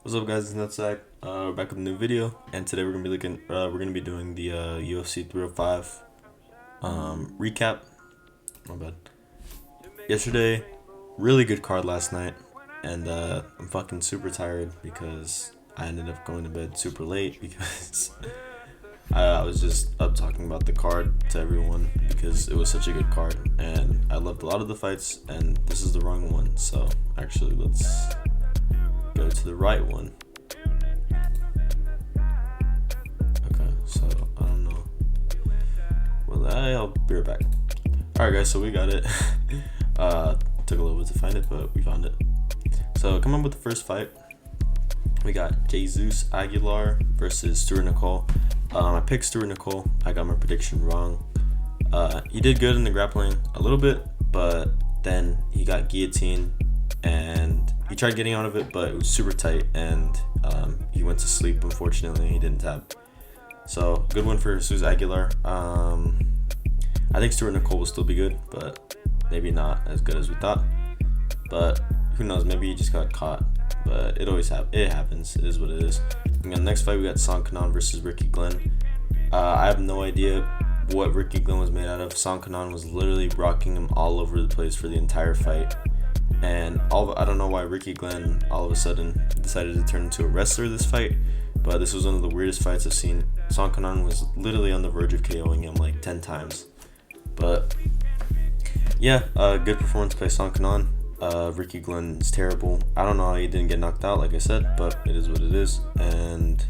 What's up, guys? It's Nutsack. We're back with a new video, and today we're gonna be doing the UFC 305 recap. My bad. Yesterday, really good card last night, and I'm fucking super tired because I ended up going to bed super late because I was just up talking about the card to everyone because it was such a good card, and I loved a lot of the fights, and this is the wrong one. So actually, let's go to the right one. Okay, so I don't know. Well, I'll be right back. Alright, guys, so we got it. Took a little bit to find it, but we found it. So coming up with the first fight, we got Jesus Aguilar versus Stuart Nicole. I picked Stuart Nicole. I got my prediction wrong. He did good in the grappling a little bit, but then he got guillotined and he tried getting out of it, but it was super tight, and he went to sleep. Unfortunately, he didn't tap. So good win for Jesus Aguilar. I think Stuart Nicole will still be good, but maybe not as good as we thought. But who knows? Maybe he just got caught. But it always it happens. It is what it is. And the next fight, we got Song Kanan versus Ricky Glenn. I have no idea what Ricky Glenn was made out of. Song Kanan was literally rocking him all over the place for the entire fight. And I don't know why Ricky Glenn all of a sudden decided to turn into a wrestler this fight, but this was one of the weirdest fights I've seen. Song Kanan was literally on the verge of KOing him like 10 times. But yeah, good performance by Song Kanan. Ricky Glenn is terrible. I don't know how he didn't get knocked out, like I said, but it is what it is. And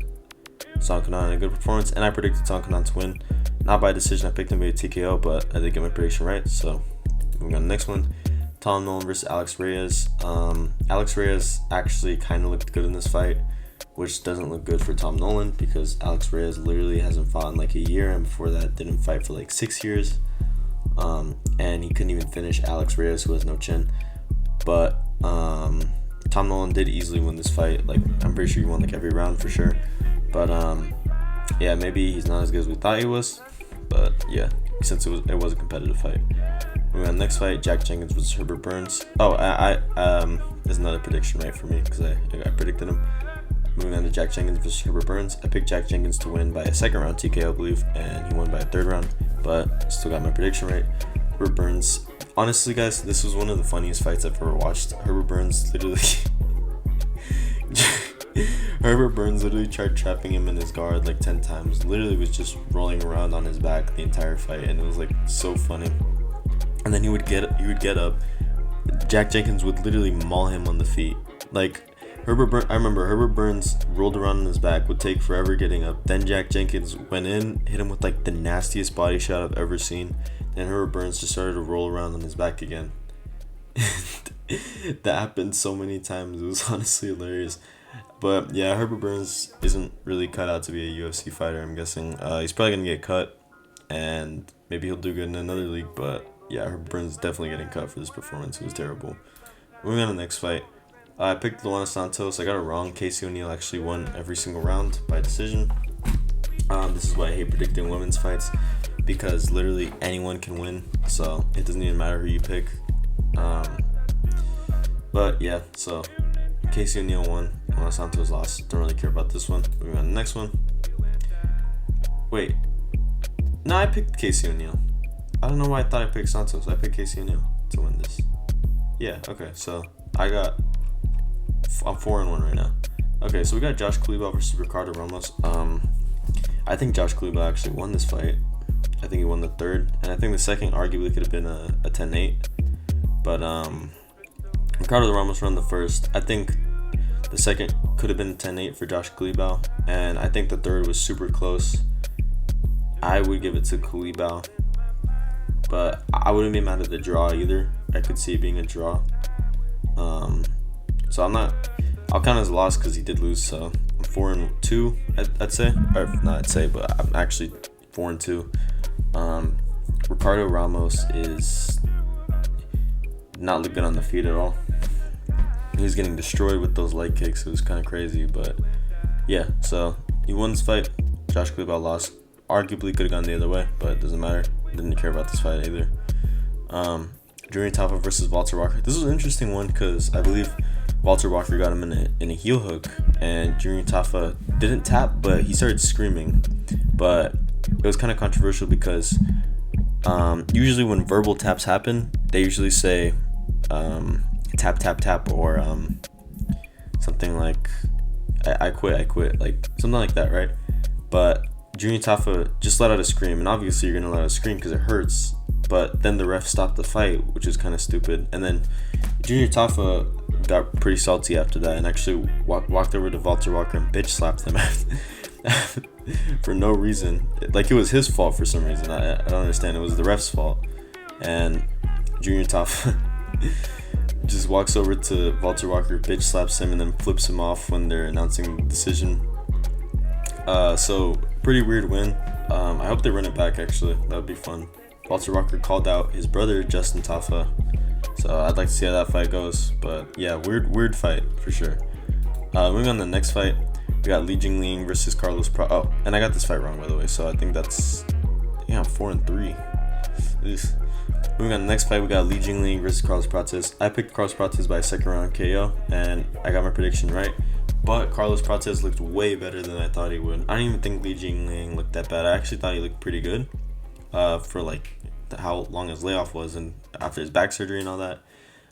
Song Kanan had a good performance, and I predicted Song Kanan to win. Not by decision, I picked him via TKO, but I did get my prediction right. So moving on to the next one. Tom Nolan versus Alex Reyes. Alex Reyes actually kind of looked good in this fight, which doesn't look good for Tom Nolan because Alex Reyes literally hasn't fought in like a year, and before that didn't fight for like 6 years. And he couldn't even finish Alex Reyes, who has no chin. But Tom Nolan did easily win this fight. Like, I'm pretty sure he won like every round for sure. But yeah, maybe he's not as good as we thought he was. But yeah, since it was a competitive fight. Moving on, next fight, Jack Jenkins versus Herbert Burns. Oh, there's another prediction right for me because I predicted him. Moving on to Jack Jenkins versus Herbert Burns. I picked Jack Jenkins to win by a second round TKO, I believe, and he won by a third round, but still got my prediction right. Herbert Burns, honestly, guys, this was one of the funniest fights I've ever watched. Herbert Burns literally tried trapping him in his guard like 10 times. Literally was just rolling around on his back the entire fight, and it was like so funny. And then he would get up. Jack Jenkins would literally maul him on the feet. Like I remember Herbert Burns rolled around on his back, would take forever getting up. Then Jack Jenkins went in, hit him with like the nastiest body shot I've ever seen. Then Herbert Burns just started to roll around on his back again. That happened so many times. It was honestly hilarious. But yeah, Herbert Burns isn't really cut out to be a UFC fighter, I'm guessing. He's probably going to get cut, and maybe he'll do good in another league, but yeah, Herbert Burns is definitely getting cut for this performance. It was terrible. Moving on to the next fight. I picked Luana Santos. I got it wrong. Casey O'Neill actually won every single round by decision. This is why I hate predicting women's fights, because literally anyone can win, so it doesn't even matter who you pick. But yeah, so Casey O'Neill won. Luana Santos lost. Don't really care about this one. Moving on to the next one. Wait. No, I picked Casey O'Neill. I don't know why I thought I picked Santos. I picked Casey O'Neill to win this. Yeah, okay, so I'm 4-1 right now. Okay, so we got Josh Kulibau versus Ricardo Ramos. I think Josh Kulibau actually won this fight. I think he won the third, and I think the second arguably could have been a 10-8. But Ricardo Ramos won the first. I think the second could have been a 10-8 for Josh Kulibau, and I think the third was super close. I would give it to Kulibau, but I wouldn't be mad at the draw either. I could see it being a draw. So I'll count as a loss because he did lose. So I'm 4-2, I'd say, or not I'd say, but I'm actually 4-2. Ricardo Ramos is not looking good on the feet at all. He was getting destroyed with those leg kicks. It was kind of crazy, but yeah. So he won this fight. Josh Kulibau lost. Arguably could have gone the other way, but it doesn't matter. Didn't care about this fight either. Julian Taffa versus Walter Walker. This was an interesting one because I believe Walter Walker got him in a heel hook, and Junior Tafa didn't tap, but he started screaming. But it was kind of controversial because usually when verbal taps happen, they usually say tap tap tap, or something like I quit, like something like that, right? But Junior Tafa just let out a scream, and obviously you're gonna let out a scream because it hurts. But then the ref stopped the fight, which is kind of stupid. And then Junior Tafa got pretty salty after that, and actually walked over to Walter Walker and bitch slapped him for no reason. Like, it was his fault for some reason. I don't understand. It was the ref's fault. And Junior Tafa just walks over to Walter Walker, bitch slaps him, and then flips him off when they're announcing the decision. So pretty weird win. I hope they run it back, actually. That would be fun. Walter Walker called out his brother, Justin Tafa. So I'd like to see how that fight goes. But yeah, weird fight for sure. Moving on to the next fight, we got Li Jingliang versus Carlos Oh, and I got this fight wrong, by the way. So I think that's, yeah, I'm 4-3. Moving on to the next fight, we got Li Jingliang versus Carlos Prates. I picked Carlos Prates by second round KO, and I got my prediction right. But Carlos Prates looked way better than I thought he would. I don't even think Li Jingliang looked that bad. I actually thought he looked pretty good for like how long his layoff was and after his back surgery and all that.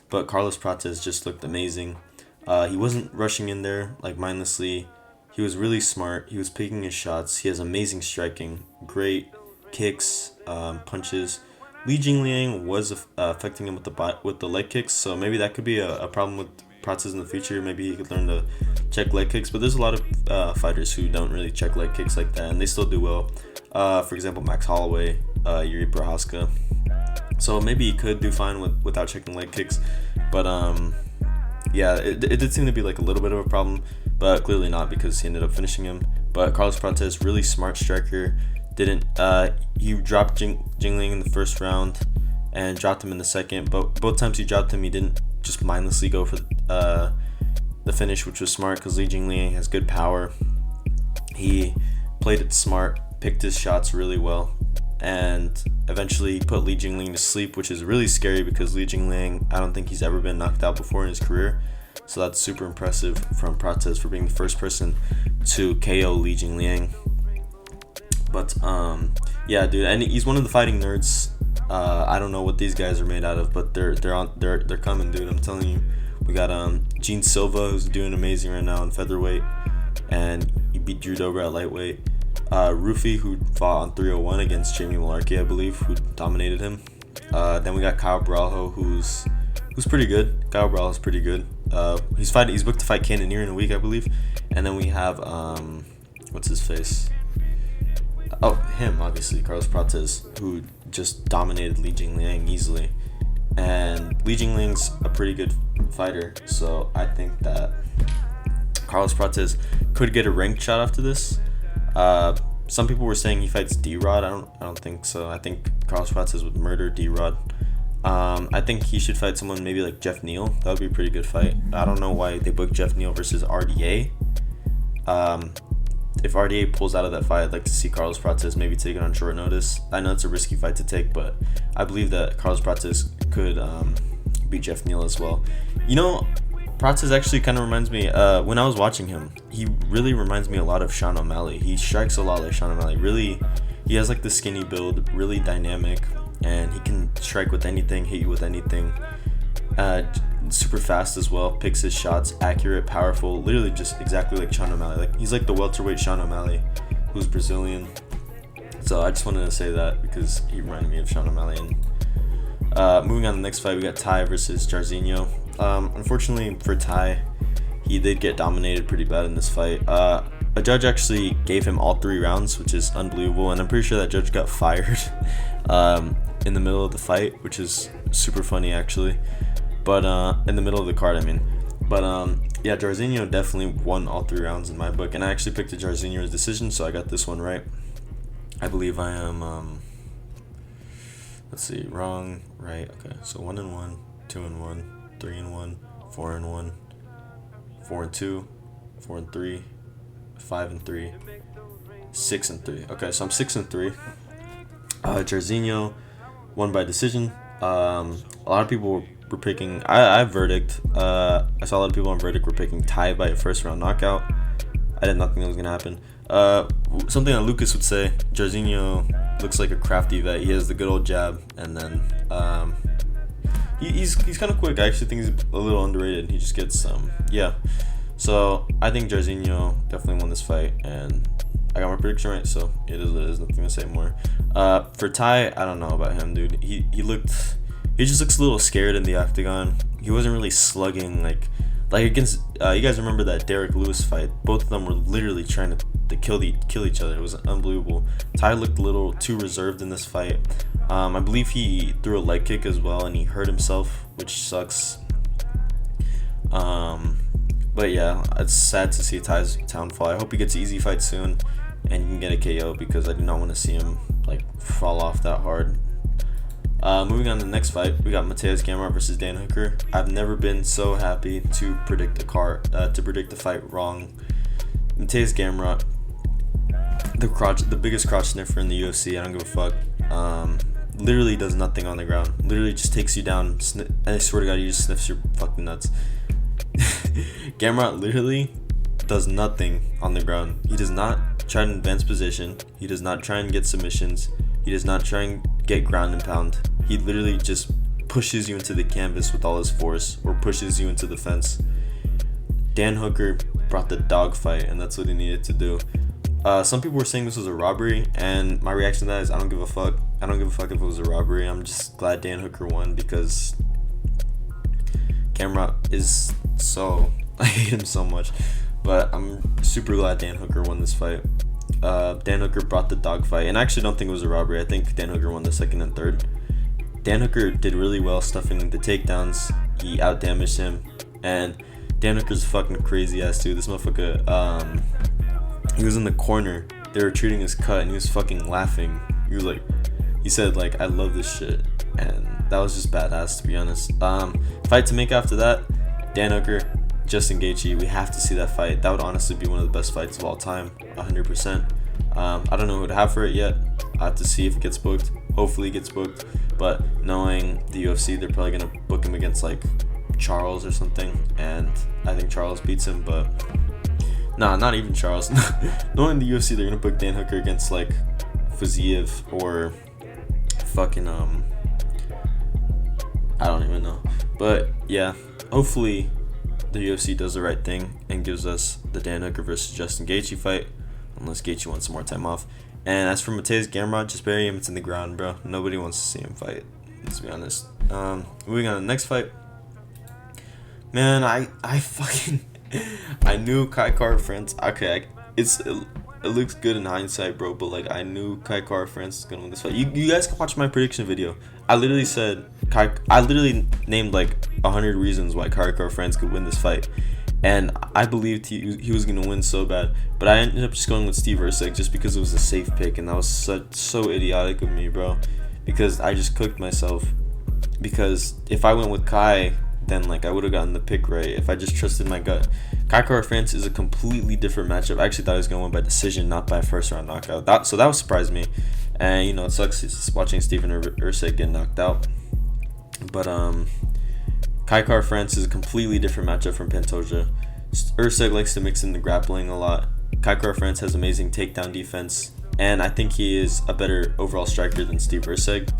But Carlos Prates just looked amazing. He wasn't rushing in there like mindlessly. He was really smart. He was picking his shots. He has amazing striking, great kicks, punches. Li Jingliang was affecting him with the leg kicks, so maybe that could be a problem with Prates in the future. Maybe he could learn to check leg kicks, but there's a lot of fighters who don't really check leg kicks like that, and they still do well. For example, Max Holloway, Yuri Prohaska. So maybe he could do fine without checking leg kicks, but yeah, it did seem to be like a little bit of a problem, but clearly not because he ended up finishing him. But Carlos Prates, really smart striker. He dropped Jingliang in the first round and dropped him in the second, but both times he dropped him, he didn't just mindlessly go for the finish, which was smart because Li Jingliang has good power. He played it smart, picked his shots really well, and eventually put Li Jingliang to sleep, which is really scary because Li Jingliang, I don't think he's ever been knocked out before in his career. So that's super impressive from Prates for being the first person to KO Li Jingliang. But yeah, dude, and he's one of the fighting nerds. I don't know what these guys are made out of, but they're coming, dude. I'm telling you. We got Gene Silva, who's doing amazing right now in featherweight, and he beat Drew Dober at lightweight. Rufy, who fought on 301 against Jamie Malarkey, I believe, who dominated him. Then we got Kyle Bralho, who's pretty good. Kyle Bralho's pretty good. He's booked to fight Cannonier in a week, I believe. And then we have what's his face? Oh, him, obviously, Carlos Prates, who just dominated Li Jingliang easily. And Li Jingliang's a pretty good fighter, so I think that Carlos Prates could get a ranked shot after this. Some people were saying he fights D-Rod. I don't think so. I think Carlos Prates would murder D-Rod. I think he should fight someone maybe like Jeff Neal. That would be a pretty good fight. I don't know why they booked Jeff Neal versus RDA. If RDA pulls out of that fight, I'd like to see Carlos Prates maybe take it on short notice. I know it's a risky fight to take, but I believe that Carlos Prates could beat Jeff Neal as well. You know, Prates actually kind of reminds me, when I was watching him, he really reminds me a lot of Sean O'Malley. He strikes a lot like Sean O'Malley. Really, he has like the skinny build, really dynamic, and he can strike with anything, hit you with anything. Super fast as well, picks his shots, accurate, powerful, literally just exactly like Sean O'Malley. Like, he's like the welterweight Sean O'Malley, who's Brazilian. So I just wanted to say that because he reminded me of Sean O'Malley. And moving on to the next fight, we got Ty versus Jairzinho. Unfortunately for Ty, he did get dominated pretty bad in this fight. A judge actually gave him all 3 rounds, which is unbelievable, and I'm pretty sure that judge got fired in the middle of the fight, which is super funny actually. But in the middle of the card, I mean. But yeah, Jairzinho definitely won all 3 rounds in my book, and I actually picked a Jairzinho's decision, so I got this one right. I believe I am. Let's see, wrong, right. Okay, so 1-1, 2-1, 3-1, 4-1, 4-2, 4-3, 5-3, 6-3. Okay, so I'm 6-3. Jairzinho won by decision. A lot of people were were picking. I verdict. I saw a lot of people on verdict were picking Tai by a first round knockout. I did not think that was gonna happen. Something that Lucas would say. Jairzinho looks like a crafty vet. He has the good old jab, and then he's kind of quick. I actually think he's a little underrated. He just gets yeah. So I think Jairzinho definitely won this fight, and I got my prediction right. So it is what it is. Nothing to say more. For Tai, I don't know about him, dude. He just looks a little scared in the octagon. He wasn't really slugging like against. You guys remember that Derek Lewis fight? Both of them were literally trying to kill each other. It was unbelievable. Tai looked a little too reserved in this fight. I believe he threw a leg kick as well, and he hurt himself, which sucks. But yeah, it's sad to see Tai's downfall. I hope he gets an easy fight soon, and he can get a KO, because I do not want to see him like fall off that hard. Moving on to the next fight, we got Mateus Gamrot versus Dan Hooker. I've never been so happy to predict the fight wrong. Mateus Gamrot, the biggest crotch sniffer in the UFC. I don't give a fuck. Literally does nothing on the ground. Literally just takes you down. And I swear to God, he just sniffs your fucking nuts. Gamrot literally does nothing on the ground. He does not try to advance position. He does not try and get submissions. He does not try and get ground and pound. He literally just pushes you into the canvas with all his force, or pushes you into the fence. Dan Hooker brought the dog fight, and that's what he needed to do. Some people were saying this was a robbery, and my reaction to that is I don't give a fuck. I don't give a fuck if it was a robbery. I'm just glad Dan Hooker won, because Gamrot is so... I hate him so much. But I'm super glad Dan Hooker won this fight. Dan Hooker brought the dog fight, and I actually don't think it was a robbery. I think Dan Hooker won the second and third. Dan Hooker did really well stuffing the takedowns. He outdamaged him, and Dan Hooker's a fucking crazy ass dude. This motherfucker, he was in the corner. They were treating his cut, and he was fucking laughing. He said like, "I love this shit," and that was just badass, to be honest. Fight to make after that, Dan Hooker, Justin Gaethje. We have to see that fight. That would honestly be one of the best fights of all time, 100%. I don't know who to have for it yet. I have to see if it gets booked. Hopefully it gets booked. But knowing the UFC, they're probably gonna book him against like Charles or something, and I think Charles beats him. But nah, not even Charles. Knowing the UFC, they're gonna book Dan Hooker against like Fiziev or fucking I don't even know. But yeah, hopefully the UFC does the right thing and gives us the Dan Hooker versus Justin Gaethje fight, unless Gaethje wants some more time off. And as for Mateus Gamrot, just bury him. It's in the ground, bro. Nobody wants to see him fight, let's be honest. Moving on to the next fight. Man, I fucking I knew Kai Kara France. Okay, it looks good in hindsight, bro. But like, I knew Kai Kara France was gonna win this fight. You guys can watch my prediction video. I literally said I literally named like 100 reasons why Kai Kara France could win this fight, and I believed he was gonna win so bad. But I ended up just going with Steve Erceg just because it was a safe pick, and that was so idiotic of me, bro. Because I just cooked myself. Because if I went with Kai, then like I would have gotten the pick right if I just trusted my gut. Kai Kara France is a completely different matchup. I actually thought he was gonna win by decision, not by first round knockout. That would surprise me. And you know, it sucks watching Steven Erceg get knocked out. But Kai Kara France is a completely different matchup from Pantoja. Erceg likes to mix in the grappling a lot. Kai Kara France has amazing takedown defense, and I think he is a better overall striker than Steve Erceg.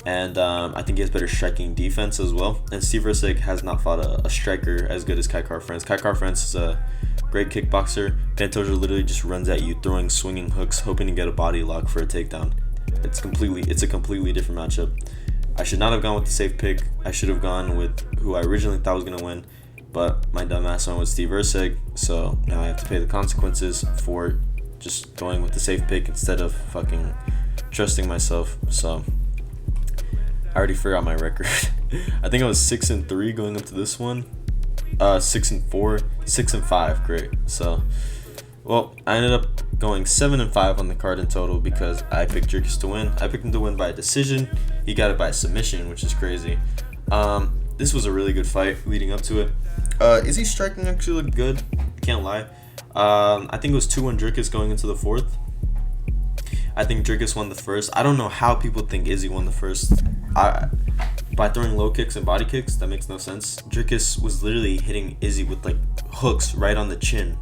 And I think he has better striking defense as well. And Steve Erceg has not fought a striker as good as Kai Kara France. Kai Kara France is a great kickboxer. Pantoja literally just runs at you, throwing swinging hooks, hoping to get a body lock for a takedown. It's a completely different matchup. I should not have gone with the safe pick. I should have gone with who I originally thought was gonna win, but my dumbass went with Steve Erceg. So now I have to pay the consequences for just going with the safe pick instead of fucking trusting myself. So I already forgot my record. I think I was 6-3 going up to this one. 6-4, 6-5. Great. So, well, I ended up going 7-5 on the card in total because I picked DRICUS to win. I picked him to win by a decision. He got it by a submission, which is crazy. This was a really good fight leading up to it. Izzy's striking actually looked good. Can't lie. I think it was 2-1 DRICUS going into the fourth. I think DRICUS won the first. I don't know how people think Izzy won the first. by throwing low kicks and body kicks. That makes no sense. DRICUS was literally hitting Izzy with like hooks right on the chin,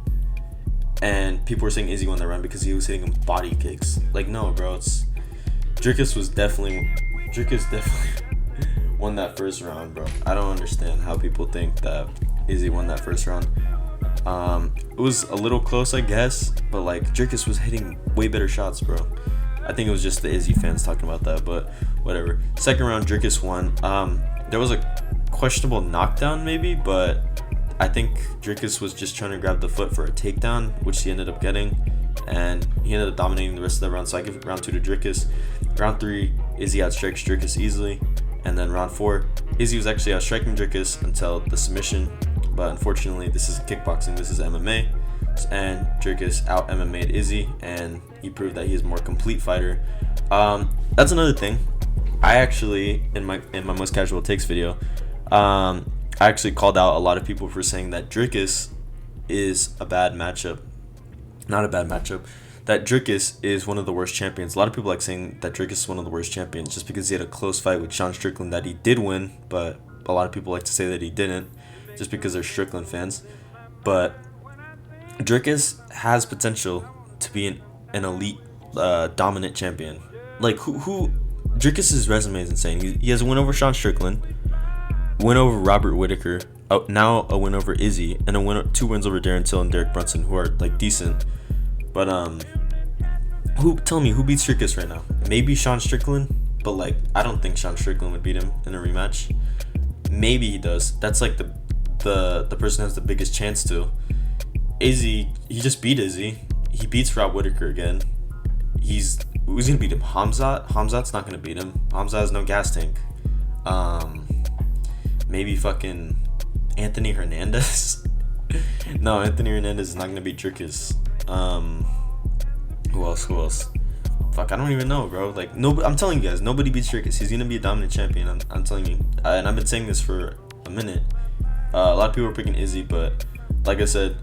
and people were saying Izzy won that round because he was hitting him with body kicks. Like, no, bro, it's DRICUS definitely won that first round, bro. I don't understand how people think that Izzy won that first round. It was a little close, I guess, but like DRICUS was hitting way better shots, bro. I think it was just the Izzy fans talking about that, but whatever. Second round, DRICUS won. There was a questionable knockdown maybe, but I think DRICUS was just trying to grab the foot for a takedown, which he ended up getting, and he ended up dominating the rest of the round. So I give round 2 to DRICUS. Round 3, Izzy outstrikes DRICUS easily, and then round 4, Izzy was actually outstriking DRICUS until the submission, but unfortunately this is kickboxing, this is MMA, and DRICUS out MMA'd Izzy, and he proved that he is a more complete fighter. That's another thing. I actually, in my most casual takes video, I actually called out a lot of people for saying that DRICUS is a bad matchup. Not a bad matchup. That DRICUS is one of the worst champions. A lot of people like saying that DRICUS is one of the worst champions just because he had a close fight with Sean Strickland that he did win, but a lot of people like to say that he didn't just because they're Strickland fans. But DRICUS has potential to be an elite, dominant champion. Like, who DRICUS's resume is insane. He has a win over Sean Strickland, win over Robert Whittaker, now a win over Izzy, and 2 wins over Darren Till and Derek Brunson, who are like decent. But tell me who beats DRICUS right now? Maybe Sean Strickland, but like I don't think Sean Strickland would beat him in a rematch. Maybe he does. That's like the person who has the biggest chance to. Izzy, he just beat Izzy. He beats Rob Whittaker again. Who's gonna beat him? Hamzat's not gonna beat him. Hamzat has no gas tank. Maybe fucking Anthony Hernandez. No, Anthony Hernandez is not gonna beat DRICUS. Who else? Fuck, I don't even know, bro. Like, no, I'm telling you guys, nobody beats DRICUS. He's gonna be a dominant champion. I'm telling you, and I've been saying this for a minute. A lot of people are picking Izzy, but like I said,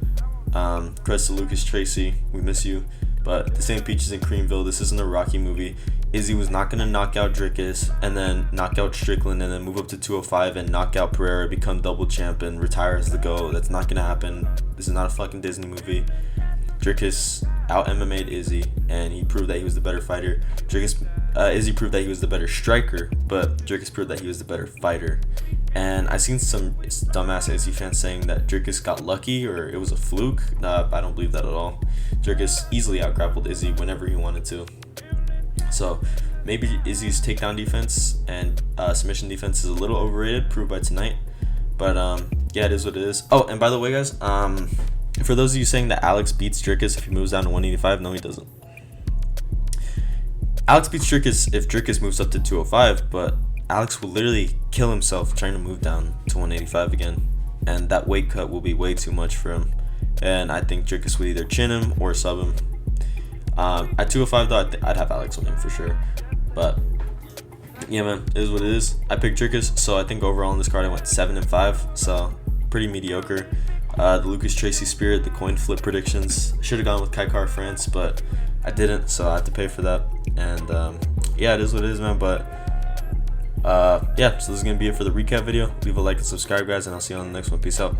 congrats to Lucas Tracy. We miss you. But this ain't Peaches and Creamville. This isn't a Rocky movie. Izzy was not gonna knock out DRICUS and then knock out Strickland and then move up to 205 and knock out Pereira, become double champ and retire as the GOAT. That's not gonna happen. This is not a fucking Disney movie. DRICUS out MMA'd Izzy, and he proved that he was the better fighter. Izzy proved that he was the better striker, but DRICUS proved that he was the better fighter. And I seen some dumbass Izzy fans saying that DRICUS got lucky or it was a fluke. I don't believe that at all. DRICUS easily outgrappled Izzy whenever he wanted to. So maybe Izzy's takedown defense and submission defense is a little overrated, proved by tonight. But yeah, it is what it is. Oh, and by the way, guys, for those of you saying that Alex beats DRICUS if he moves down to 185, no, he doesn't. Alex beats DRICUS if DRICUS moves up to 205, but Alex will literally kill himself trying to move down to 185 again, and that weight cut will be way too much for him. And I think DRICUS would either chin him or sub him. At 205 though, I'd have Alex winning for sure. But yeah, man, it is what it is. I picked DRICUS, so I think overall in this card I went 7-5, so pretty mediocre. The Lucas Tracy Spirit, the coin flip predictions. Should have gone with Kaikar France, but I didn't, so I had to pay for that. And yeah, it is what it is, man. But yeah, so this is gonna be it for the recap video. Leave a like and subscribe, guys, and I'll see you on the next one. Peace out.